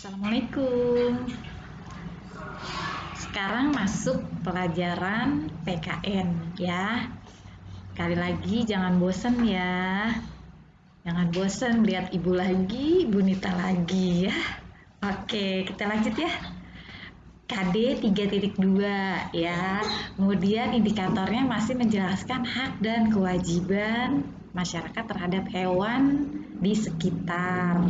Assalamualaikum. Sekarang masuk pelajaran PKN ya. Sekali lagi jangan bosan ya. Jangan bosan lihat ibu lagi, Bu Nita lagi ya. Oke, kita lanjut ya. KD 3.2 ya. Kemudian indikatornya masih menjelaskan hak dan kewajiban masyarakat terhadap hewan di sekitar.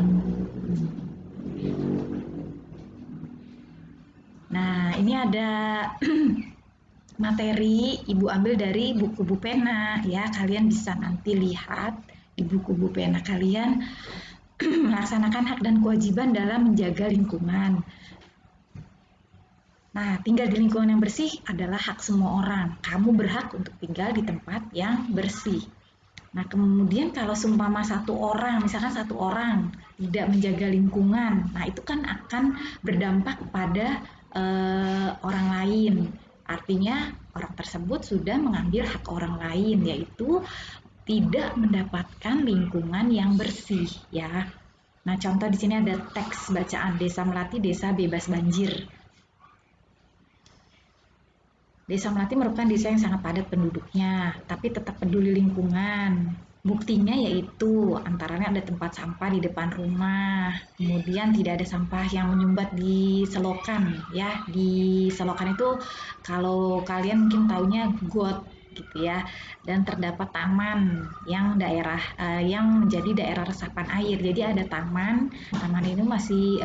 Nah, ini ada materi Ibu ambil dari buku-buku pena ya. Kalian bisa nanti lihat di buku-buku pena kalian melaksanakan hak dan kewajiban dalam menjaga lingkungan. Nah, tinggal di lingkungan yang bersih adalah hak semua orang. Kamu berhak untuk tinggal di tempat yang bersih. Nah, kemudian kalau seumpama misalkan satu orang tidak menjaga lingkungan, nah itu kan akan berdampak pada orang lain. Artinya orang tersebut sudah mengambil hak orang lain, yaitu tidak mendapatkan lingkungan yang bersih ya. Nah, contoh di sini ada teks bacaan Desa Melati, desa bebas banjir. Desa Melati merupakan desa yang sangat padat penduduknya, tapi tetap peduli lingkungan. Buktinya yaitu antaranya ada tempat sampah di depan rumah, kemudian tidak ada sampah yang menyumbat di selokan ya. Di selokan itu kalau kalian mungkin taunya got gitu ya, dan terdapat taman yang menjadi daerah resapan air. Jadi ada taman ini masih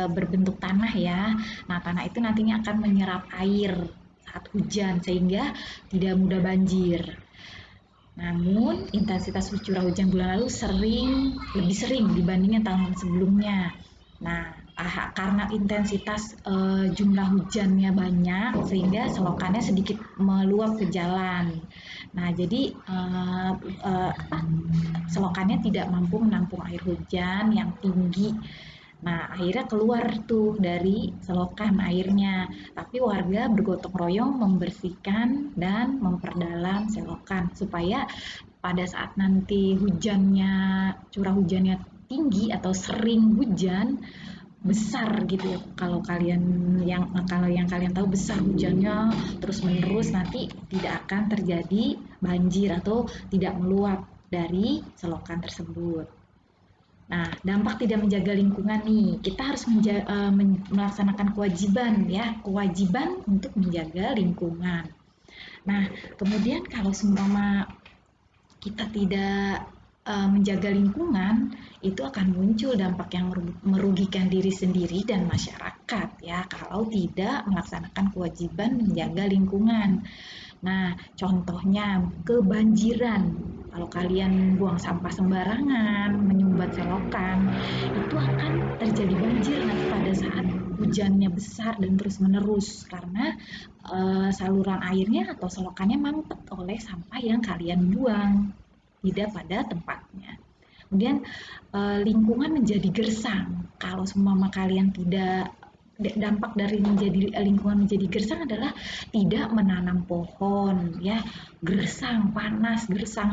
berbentuk tanah ya. Nah, tanah itu nantinya akan menyerap air saat hujan sehingga tidak mudah banjir. Namun intensitas curah hujan bulan lalu lebih sering dibandingkan tahun sebelumnya. Nah, karena intensitas jumlah hujannya banyak sehingga selokannya sedikit meluap ke jalan. Nah, jadi selokannya tidak mampu menampung air hujan yang tinggi. Nah, akhirnya keluar tuh dari selokan airnya. Tapi warga bergotong royong membersihkan dan memperdalam selokan supaya pada saat nanti curah hujannya tinggi atau sering hujan besar gitu ya. Kalau yang kalian tahu besar hujannya terus menerus nanti tidak akan terjadi banjir atau tidak meluap dari selokan tersebut. Nah, dampak tidak menjaga lingkungan nih, kita harus melaksanakan kewajiban untuk menjaga lingkungan. Nah, kemudian kalau seumpama kita tidak menjaga lingkungan, itu akan muncul dampak yang merugikan diri sendiri dan masyarakat ya, kalau tidak melaksanakan kewajiban menjaga lingkungan. Nah, contohnya kebanjiran. Kalau kalian buang sampah sembarangan, menyumbat selokan, itu akan terjadi banjir nanti pada saat hujannya besar dan terus-menerus karena saluran airnya atau selokannya mampet oleh sampah yang kalian buang tidak pada tempatnya. Kemudian lingkungan menjadi gersang. Kalau seumpama kalian tidak dampak dari lingkungan menjadi gersang adalah tidak menanam pohon ya. Gersang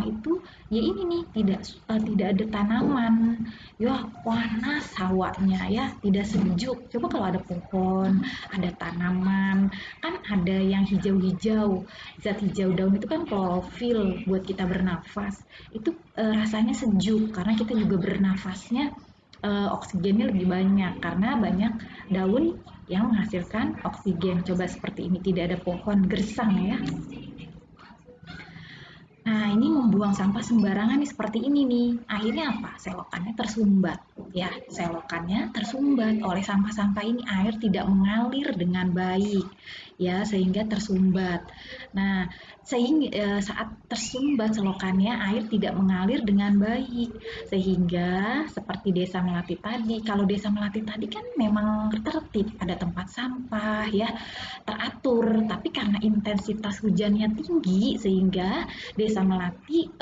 itu ya ini nih tidak ada tanaman ya, panas hawanya ya, tidak sejuk. Coba kalau ada pohon, ada tanaman, kan ada yang hijau-hijau, zat hijau daun itu kan klorofil buat kita bernafas. Itu rasanya sejuk karena kita juga bernafasnya oksigennya lebih banyak karena banyak daun yang menghasilkan oksigen. Coba seperti ini, tidak ada pohon, gersang ya. Nah, ini membuang sampah sembarangan nih seperti ini nih. Akhirnya apa? Selokannya tersumbat. Ya, selokannya tersumbat oleh sampah-sampah ini, air tidak mengalir dengan baik. Ya, sehingga tersumbat. Nah, saat tersumbat selokannya, air tidak mengalir dengan baik. Sehingga seperti Desa Melati tadi, kalau Desa Melati tadi kan memang tertib, ada tempat sampah ya, teratur. Tapi karena intensitas hujannya tinggi sehingga Desa Melati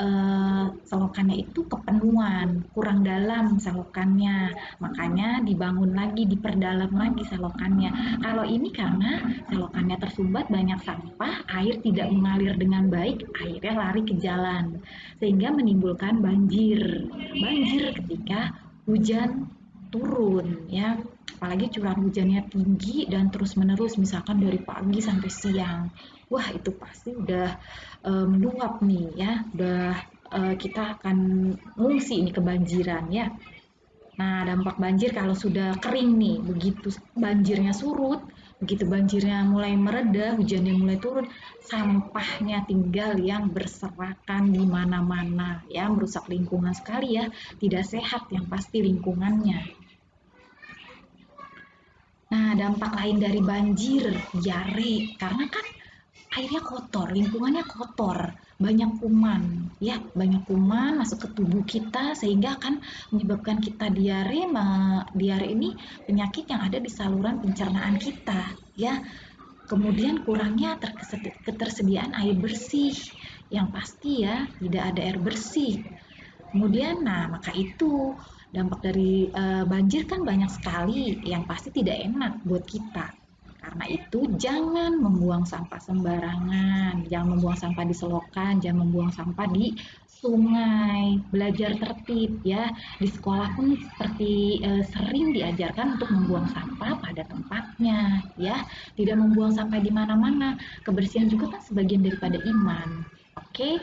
selokannya itu kepenuhan, kurang dalam selokannya, makanya dibangun lagi, diperdalam lagi selokannya. Kalau ini karena selokannya tersumbat banyak sampah, air tidak mengalir dengan baik, airnya lari ke jalan sehingga menimbulkan banjir ketika hujan turun ya. apalagi curah hujannya tinggi dan terus-menerus, misalkan dari pagi sampai siang. Wah, itu pasti udah meluap nih ya, udah kita akan mengungsi ini kebanjiran ya. Nah, dampak banjir kalau sudah kering nih, begitu banjirnya surut, begitu banjirnya mulai mereda, hujannya mulai turun, sampahnya tinggal yang berserakan di mana-mana, ya, merusak lingkungan sekali ya, tidak sehat yang pasti lingkungannya. Nah, dampak lain dari banjir, diare, karena kan airnya kotor, lingkungannya kotor, banyak kuman, ya, banyak kuman masuk ke tubuh kita sehingga akan menyebabkan kita diare. Diare ini penyakit yang ada di saluran pencernaan kita, ya. Kemudian kurangnya ketersediaan air bersih, yang pasti ya tidak ada air bersih. Kemudian, nah maka itu dampak dari banjir kan banyak sekali yang pasti tidak enak buat kita. Karena itu jangan membuang sampah sembarangan, jangan membuang sampah di selokan, jangan membuang sampah di sungai. Belajar tertib ya. Di sekolah pun seperti sering diajarkan untuk membuang sampah pada tempatnya ya. Tidak membuang sampah di mana-mana. Kebersihan juga kan sebagian daripada iman. Oke?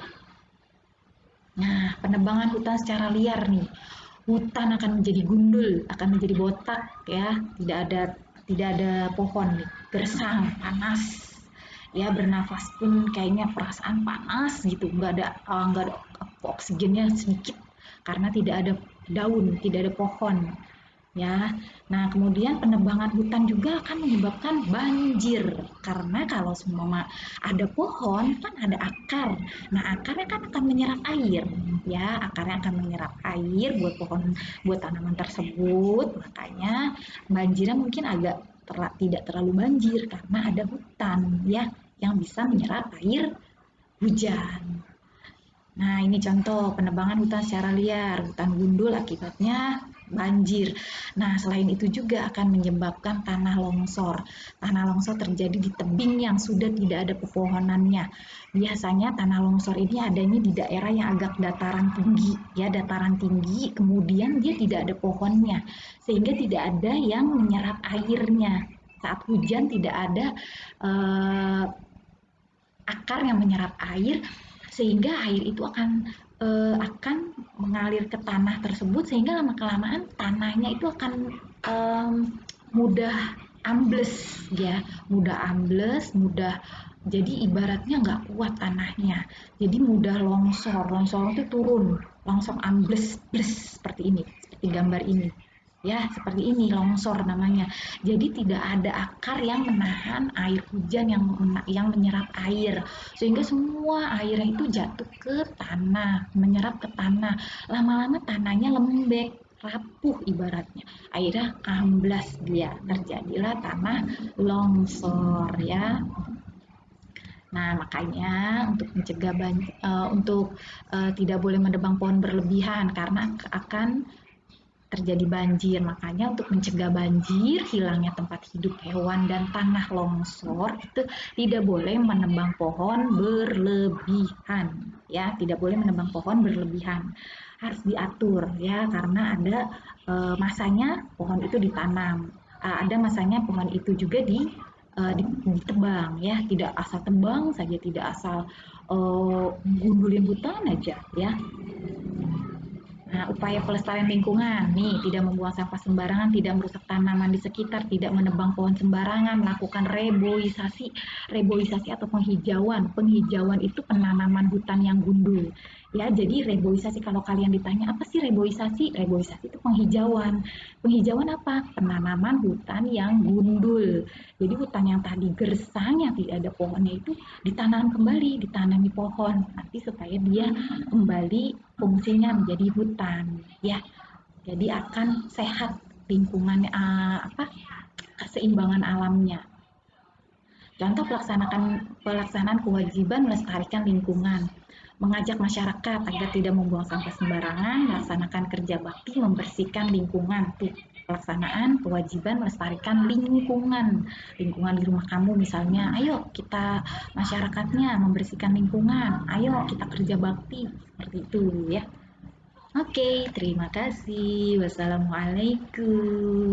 Nah, penebangan hutan secara liar nih. Hutan akan menjadi gundul, akan menjadi botak ya. Tidak ada pohon nih. Gersang, panas. Ya, bernafas pun kayaknya perasaan panas gitu. Nggak ada oksigennya sedikit karena tidak ada daun, tidak ada pohon ya. Nah, kemudian penebangan hutan juga akan menyebabkan banjir karena kalau semua ada pohon kan ada akar. Nah, akarnya kan akan menyerap air ya, akarnya akan menyerap air buat pohon, buat tanaman tersebut. Makanya banjirnya mungkin tidak terlalu banjir karena ada hutan ya yang bisa menyerap air hujan. Nah, ini contoh penebangan hutan secara liar, hutan gundul akibatnya banjir. Nah, selain itu juga akan menyebabkan tanah longsor. Tanah longsor terjadi di tebing yang sudah tidak ada pepohonannya. Biasanya tanah longsor ini adanya di daerah yang agak dataran tinggi, ya, dataran tinggi, kemudian dia tidak ada pohonnya, sehingga tidak ada yang menyerap airnya. Saat hujan tidak ada eh, akar yang menyerap air sehingga air itu akan mengalir ke tanah tersebut sehingga lama kelamaan tanahnya itu akan um, mudah ambles ya, mudah ambles, mudah, jadi ibaratnya nggak kuat tanahnya, jadi mudah longsor. Longsor itu turun, langsung ambles bles seperti ini, seperti gambar ini ya, seperti ini longsor namanya. Jadi tidak ada akar yang menahan air hujan yang menyerap air sehingga semua airnya itu jatuh ke tanah, menyerap ke tanah. Lama-lama tanahnya lembek, rapuh ibaratnya. Akhirnya amblas dia, terjadilah tanah longsor ya. Nah, makanya untuk mencegah tidak boleh menebang pohon berlebihan karena akan terjadi banjir. Makanya untuk mencegah banjir, hilangnya tempat hidup hewan dan tanah longsor itu tidak boleh menebang pohon berlebihan. Ya, tidak boleh menebang pohon berlebihan. Harus diatur ya karena ada masanya pohon itu ditanam. Ada masanya pohon itu juga ditebang ya, tidak asal tebang saja, tidak asal gundulin hutan aja ya. Nah, upaya pelestarian lingkungan, nih, tidak membuang sampah sembarangan, tidak merusak tanaman di sekitar, tidak menebang pohon sembarangan, melakukan reboisasi, reboisasi atau penghijauan. Penghijauan itu penanaman hutan yang gundul. Ya, jadi reboisasi kalau kalian ditanya apa sih reboisasi? Reboisasi itu penghijauan. Penghijauan apa? Penanaman hutan yang gundul. Jadi hutan yang tadi gersang, yang tidak ada pohonnya itu ditanam kembali, ditanami pohon, nanti supaya dia kembali fungsinya menjadi hutan ya, jadi akan sehat lingkungan, keseimbangan alamnya. Contoh pelaksanaan kewajiban melestarikan lingkungan, mengajak masyarakat agar tidak membuang sampah sembarangan, melaksanakan kerja bakti membersihkan lingkungan. Tuh, pelaksanaan kewajiban melestarikan lingkungan. Lingkungan di rumah kamu misalnya, ayo kita masyarakatnya membersihkan lingkungan, ayo kita kerja bakti, seperti itu ya. Oke, terima kasih. Wassalamualaikum.